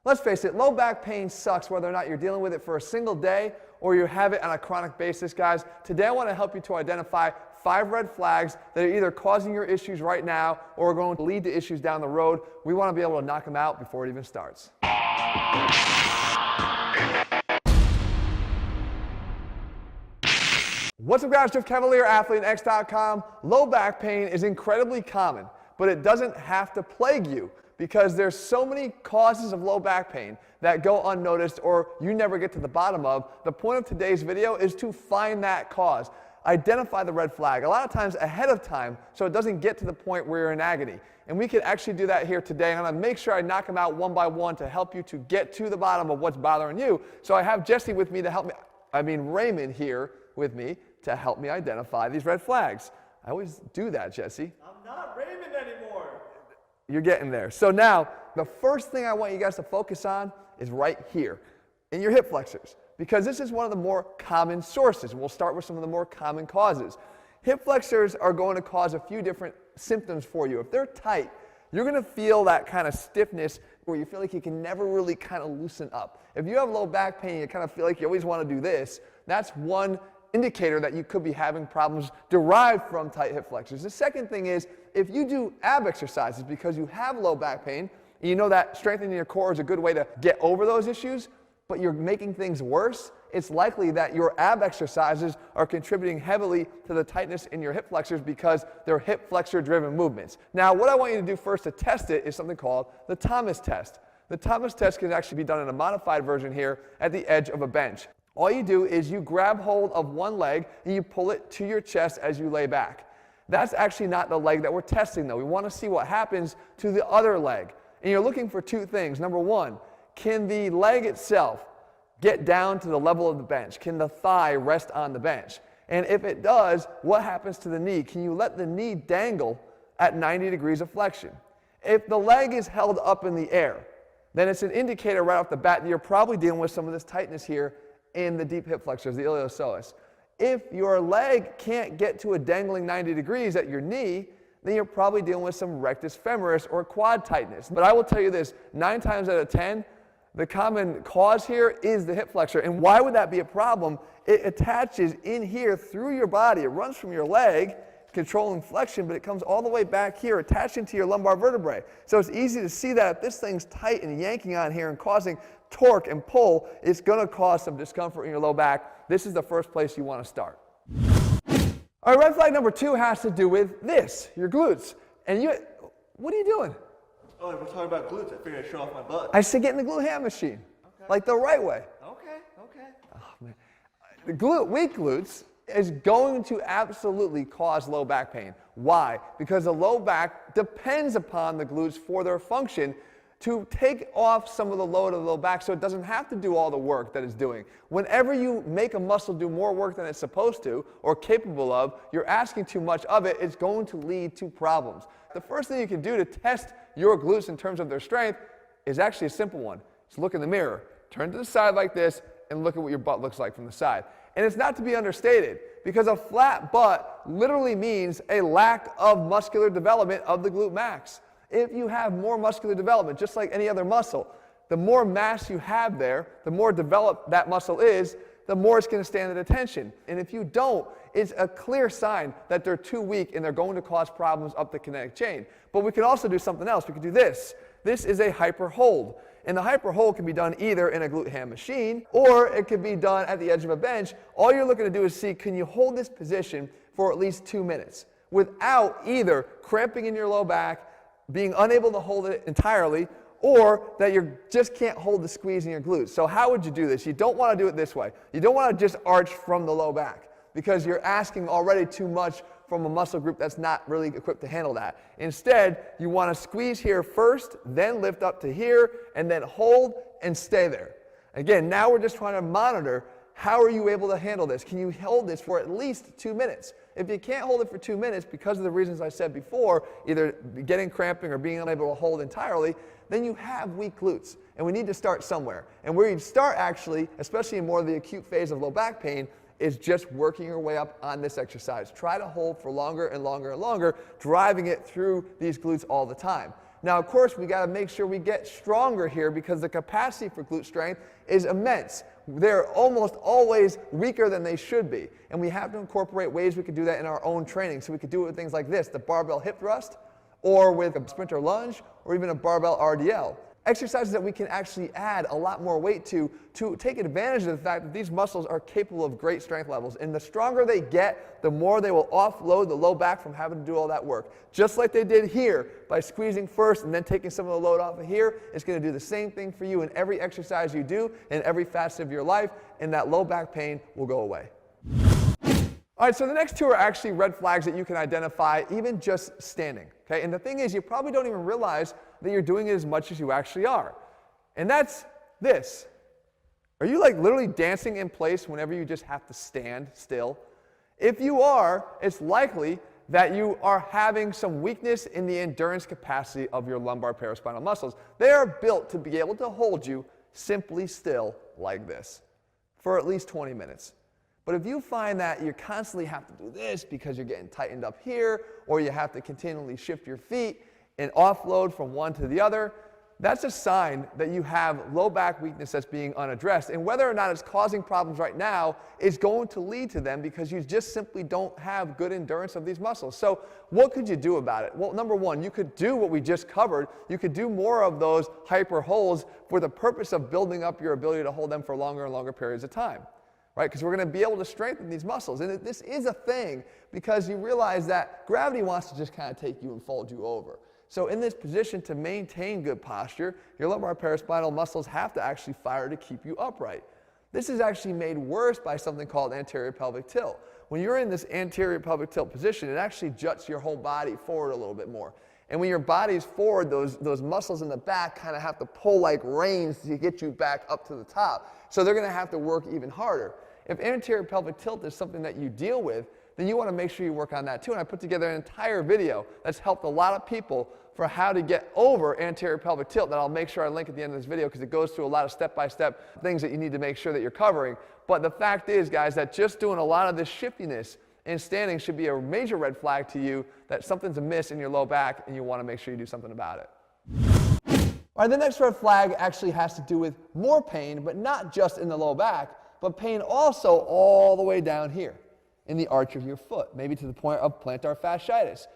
Let's face it, low back pain sucks whether or not you're dealing with it for a single day or you have it on a chronic basis, guys. Today I want to help you to identify 5 red flags that are either causing your issues right now or are going to lead to issues down the road. We want to be able to knock them out before it even starts. What's up, guys? Jeff Cavalier, ATHLEAN-X.com. Low back pain is incredibly common, but it doesn't have to plague you because there's so many causes of low back pain that go unnoticed or you never get to the bottom of. The point of today's video is to find that cause. Identify the red flag, a lot of times ahead of time, so it doesn't get to the point where you're in agony. And we can actually do that here today. I'm going to make sure I knock them out one by one to help you to get to the bottom of what's bothering you. So I have Jesse with me to help me, Raymond here with me to help me identify these red flags. I always do that, Jesse. I'm not Raymond anymore. You're getting there. So now, the first thing I want you guys to focus on is right here, in your hip flexors, because this is one of the more common sources. We'll start with some of the more common causes. Hip flexors are going to cause a few different symptoms for you. If they're tight, you're going to feel that kind of stiffness where you feel like you can never really kind of loosen up. If you have low back pain, you kind of feel like you always want to do this, that's one indicator that you could be having problems derived from tight hip flexors. The second thing is, if you do ab exercises because you have low back pain, and you know that strengthening your core is a good way to get over those issues, but you're making things worse, it's likely that your ab exercises are contributing heavily to the tightness in your hip flexors because they're hip flexor driven movements. Now, what I want you to do first to test it is something called the Thomas test. The Thomas test can actually be done in a modified version here at the edge of a bench. All you do is you grab hold of one leg and you pull it to your chest as you lay back. That's actually not the leg that we're testing though. We want to see what happens to the other leg. And you're looking for 2 things. Number 1, can the leg itself get down to the level of the bench? Can the thigh rest on the bench? And if it does, what happens to the knee? Can you let the knee dangle at 90 degrees of flexion? If the leg is held up in the air, then it's an indicator right off the bat that you're probably dealing with some of this tightness here in the deep hip flexors, the iliopsoas. If your leg can't get to a dangling 90 degrees at your knee, then you're probably dealing with some rectus femoris or quad tightness. But I will tell you this, 9 times out of 10, the common cause here is the hip flexor. And why would that be a problem? It attaches in here through your body. It runs from your leg, controlling flexion, but it comes all the way back here, attaching to your lumbar vertebrae. So it's easy to see that if this thing's tight and yanking on here and causing torque and pull, it's going to cause some discomfort in your low back. This is the first place you want to start. All right, red flag number 2 has to do with this, your glutes. And what are you doing? Oh, we're talking about glutes. I figured I'd show off my butt. I said get in the glute ham machine, like the right way. Okay. Oh, man. The weak glutes is going to absolutely cause low back pain. Why? Because the low back depends upon the glutes for their function to take off some of the load of the low back so it doesn't have to do all the work that it's doing. Whenever you make a muscle do more work than it's supposed to or capable of, you're asking too much of it, it's going to lead to problems. The first thing you can do to test your glutes in terms of their strength is actually a simple one. Just look in the mirror, turn to the side like this, and look at what your butt looks like from the side. And it's not to be understated, because a flat butt literally means a lack of muscular development of the glute max. If you have more muscular development, just like any other muscle, the more mass you have there, the more developed that muscle is, the more it's going to stand at attention. And if you don't, it's a clear sign that they're too weak and they're going to cause problems up the kinetic chain. But we can also do something else. We can do this. This is a hyper hold. And the hyper hold can be done either in a glute ham machine or it could be done at the edge of a bench. All you're looking to do is see, can you hold this position for at least 2 minutes without either cramping in your low back, being unable to hold it entirely, or that you just can't hold the squeeze in your glutes. So how would you do this? You don't want to do it this way. You don't want to just arch from the low back because you're asking already too much from a muscle group that's not really equipped to handle that. Instead, you want to squeeze here first, then lift up to here, and then hold and stay there. Again, now we're just trying to monitor how are you able to handle this. Can you hold this for at least 2 minutes? If you can't hold it for 2 minutes because of the reasons I said before, either getting cramping or being unable to hold entirely, then you have weak glutes. And we need to start somewhere. And where you start actually, especially in more of the acute phase of low back pain, is just working your way up on this exercise. Try to hold for longer and longer and longer, driving it through these glutes all the time. Now, of course, we got to make sure we get stronger here because the capacity for glute strength is immense. They're almost always weaker than they should be. And we have to incorporate ways we can do that in our own training. So we could do it with things like this, the barbell hip thrust, or with a sprinter lunge, or even a barbell RDL. Exercises that we can actually add a lot more weight to take advantage of the fact that these muscles are capable of great strength levels. And the stronger they get, the more they will offload the low back from having to do all that work. Just like they did here by squeezing first and then taking some of the load off of here, it's going to do the same thing for you in every exercise you do in every facet of your life, and that low back pain will go away. All right, so the next two are actually red flags that you can identify even just standing. Okay? And the thing is, you probably don't even realize that you're doing it as much as you actually are. And that's this. Are you like literally dancing in place whenever you just have to stand still? If you are, it's likely that you are having some weakness in the endurance capacity of your lumbar paraspinal muscles. They are built to be able to hold you simply still like this for at least 20 minutes. But if you find that you constantly have to do this because you're getting tightened up here, or you have to continually shift your feet and offload from one to the other, that's a sign that you have low back weakness that's being unaddressed. And whether or not it's causing problems right now is going to lead to them because you just simply don't have good endurance of these muscles. So what could you do about it? Well, number one, you could do what we just covered. You could do more of those hyper holds for the purpose of building up your ability to hold them for longer and longer periods of time. Right? Because we're going to be able to strengthen these muscles. And this is a thing because you realize that gravity wants to just kind of take you and fold you over. So in this position, to maintain good posture, your lumbar paraspinal muscles have to actually fire to keep you upright. This is actually made worse by something called anterior pelvic tilt. When you're in this anterior pelvic tilt position, it actually juts your whole body forward a little bit more. And when your body's forward, those muscles in the back kind of have to pull like reins to get you back up to the top. So they're going to have to work even harder. If anterior pelvic tilt is something that you deal with, then you want to make sure you work on that too. And I put together an entire video that's helped a lot of people for how to get over anterior pelvic tilt that I'll make sure I link at the end of this video because it goes through a lot of step-by-step things that you need to make sure that you're covering. But the fact is, guys, that just doing a lot of this shiftiness in standing should be a major red flag to you that something's amiss in your low back and you want to make sure you do something about it. All right, the next red flag actually has to do with more pain, but not just in the low back, but pain also all the way down here in the arch of your foot, maybe to the point of plantar fasciitis,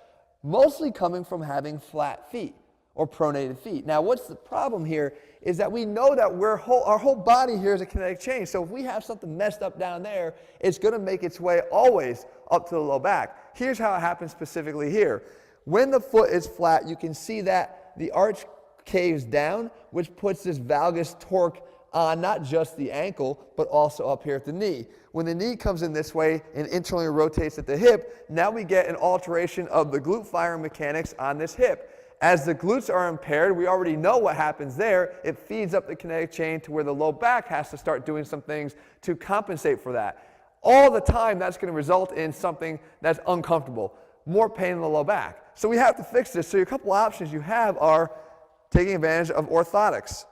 mostly coming from having flat feet or pronated feet. Now, what's the problem here is that we know that our whole body here is a kinetic chain. So if we have something messed up down there, it's going to make its way always up to the low back. Here's how it happens specifically here. When the foot is flat, you can see that the arch caves down, which puts this valgus torque on not just the ankle, but also up here at the knee. When the knee comes in this way and internally rotates at the hip, now we get an alteration of the glute firing mechanics on this hip. As the glutes are impaired, we already know what happens there. It feeds up the kinetic chain to where the low back has to start doing some things to compensate for that. All the time, that's going to result in something that's uncomfortable, more pain in the low back. So we have to fix this. So a couple options you have are taking advantage of orthotics.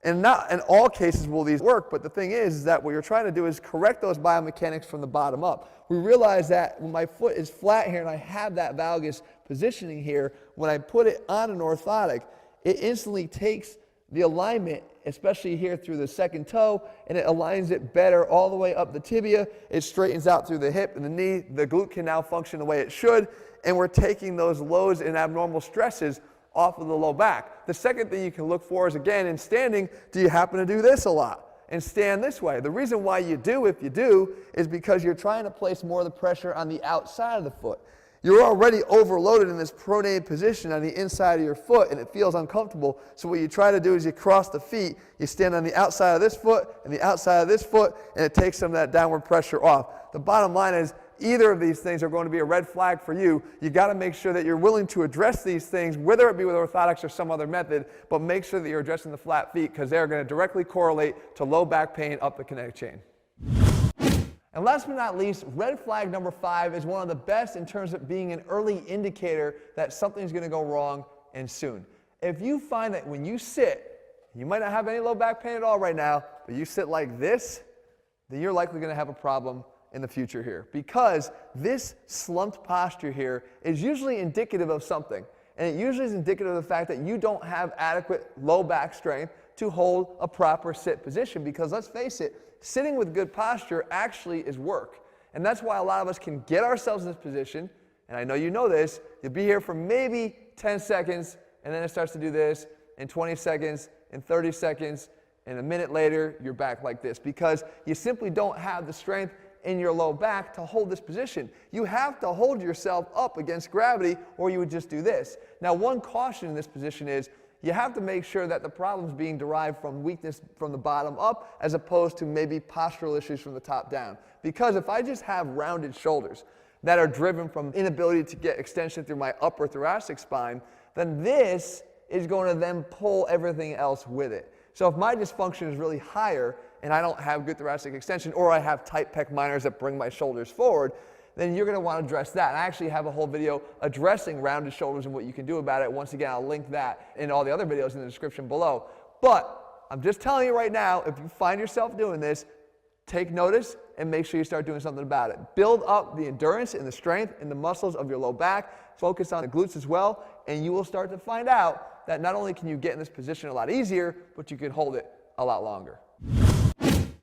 And not in all cases will these work, but the thing is that what you're trying to do is correct those biomechanics from the bottom up. We realize that when my foot is flat here and I have that valgus positioning here, when I put it on an orthotic, it instantly takes the alignment, especially here through the second toe, and it aligns it better all the way up the tibia. It straightens out through the hip and the knee. The glute can now function the way it should, and we're taking those loads and abnormal stresses off of the low back. The second thing you can look for is, again, in standing, do you happen to do this a lot and stand this way? The reason why you do, if you do, is because you're trying to place more of the pressure on the outside of the foot. You're already overloaded in this pronated position on the inside of your foot, and it feels uncomfortable. So what you try to do is you cross the feet, you stand on the outside of this foot and the outside of this foot, and it takes some of that downward pressure off. The bottom line is, either of these things are going to be a red flag for you. You got to make sure that you're willing to address these things, whether it be with orthotics or some other method, but make sure that you're addressing the flat feet because they're going to directly correlate to low back pain up the kinetic chain. And last but not least, red flag number 5 is one of the best in terms of being an early indicator that something's going to go wrong and soon. If you find that when you sit, you might not have any low back pain at all right now, but you sit like this, then you're likely going to have a problem in the future here, because this slumped posture here is usually indicative of something. And it usually is indicative of the fact that you don't have adequate low back strength to hold a proper sit position, because let's face it, sitting with good posture actually is work. And that's why a lot of us can get ourselves in this position, and I know you know this, you'll be here for maybe 10 seconds, and then it starts to do this, and 20 seconds, and 30 seconds, and a minute later, you're back like this, because you simply don't have the strength in your low back to hold this position. You have to hold yourself up against gravity, or you would just do this. Now, one caution in this position is you have to make sure that the problem is being derived from weakness from the bottom up, as opposed to maybe postural issues from the top down. Because if I just have rounded shoulders that are driven from inability to get extension through my upper thoracic spine, then this is going to then pull everything else with it. So if my dysfunction is really higher and I don't have good thoracic extension, or I have tight pec minors that bring my shoulders forward, then you're going to want to address that. And I actually have a whole video addressing rounded shoulders and what you can do about it. Once again, I'll link that and all the other videos in the description below. But I'm just telling you right now, if you find yourself doing this, take notice and make sure you start doing something about it. Build up the endurance and the strength in the muscles of your low back. Focus on the glutes as well, and you will start to find out that not only can you get in this position a lot easier, but you can hold it a lot longer.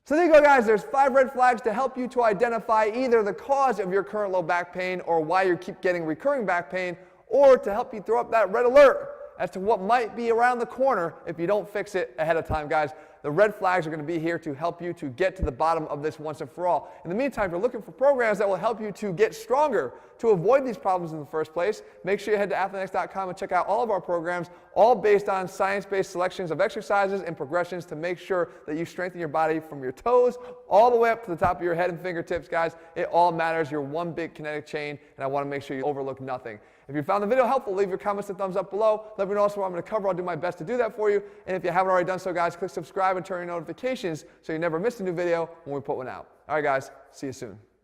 So there you go, guys. There's 5 red flags to help you to identify either the cause of your current low back pain, or why you keep getting recurring back pain, or to help you throw up that red alert as to what might be around the corner if you don't fix it ahead of time, guys. The red flags are going to be here to help you to get to the bottom of this once and for all. In the meantime, if you're looking for programs that will help you to get stronger, to avoid these problems in the first place, make sure you head to ATHLEAN-X.com and check out all of our programs, all based on science-based selections of exercises and progressions to make sure that you strengthen your body from your toes all the way up to the top of your head and fingertips, guys. It all matters. You're one big kinetic chain, and I want to make sure you overlook nothing. If you found the video helpful, leave your comments and thumbs up below. Let me know what I'm going to cover. I'll do my best to do that for you. And if you haven't already done so, guys, click subscribe and turn on your notifications so you never miss a new video when we put one out. All right, guys. See you soon.